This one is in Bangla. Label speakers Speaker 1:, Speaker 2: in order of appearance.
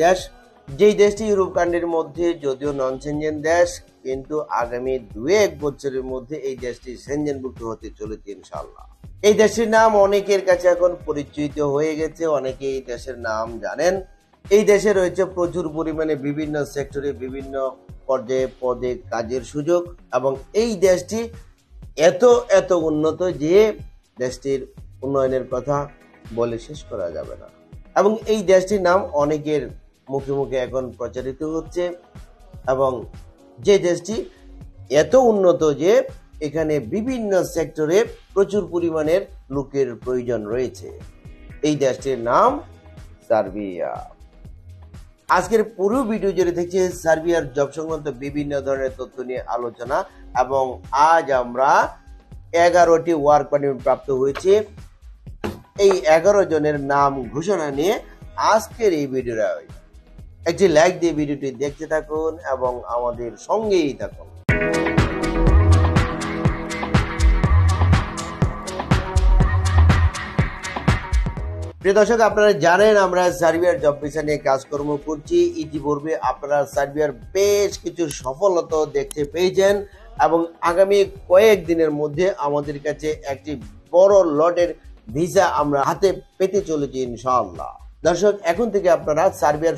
Speaker 1: দেশ, যেই দেশটি ইউরোপ কান্ট্রির মধ্যে যদিও নন সেনজেন দেশ, কিন্তু আগামী 2-1 বছরের মধ্যে এই দেশটি সেনজেনভুক্ত হতে চলেছে ইনশাআল্লাহ। এই দেশের নাম অনেকের কাছে এখন পরিচিত হয়ে গেছে, অনেকে এই দেশের নাম জানেন। এই দেশে রয়েছে প্রচুর পরিমাণে বিভিন্ন সেক্টরে বিভিন্ন পর্যায়ে পদে কাজের সুযোগ, এবং এই দেশটি এত এত উন্নত যে দেশটির উন্নয়নের কথা বলে শেষ করা যাবে না। এবং এই দেশটির নাম অনেকের মুখে মুখে এখন প্রচারিত হচ্ছে, এবং যে দেশটি এত উন্নত যে এখানে বিভিন্ন সেক্টরে প্রচুর পরিমাণের লোকের প্রয়োজন রয়েছে। এই দেশটির নাম সার্বিয়া। আজকের পুরো ভিডিও জুড়ে দেখছি সার্বিয়ার জব সংক্রান্ত বিভিন্ন ধরনের তথ্য নিয়ে আলোচনা, এবং আজ আমরা 11টি ওয়ার্ক পারমিট প্রাপ্ত হয়েছে এই 11 জনের নাম ঘোষণা নিয়ে আজকের এই ভিডিওটা। একটি লাইক দিয়ে ভিডিওটি দেখতে থাকুন এবং আমাদের সঙ্গেই থাকুন। প্রিয় দর্শক, আপনারা জানেন আমরা সার্বিয়ার জব ভিসা নিয়ে কাজকর্ম করছি। ইতিপূর্বে আপনারা সার্বিয়ার বেশ কিছু সফলতা দেখতে পেয়েছেন, এবং আগামী কয়েকদিনের মধ্যে আমাদের কাছে একটি বড় লটের ভিসা আমরা হাতে পেতে চলেছি ইনশাআল্লাহ। দর্শক, এখন থেকে আপনারা সার্বিয়ার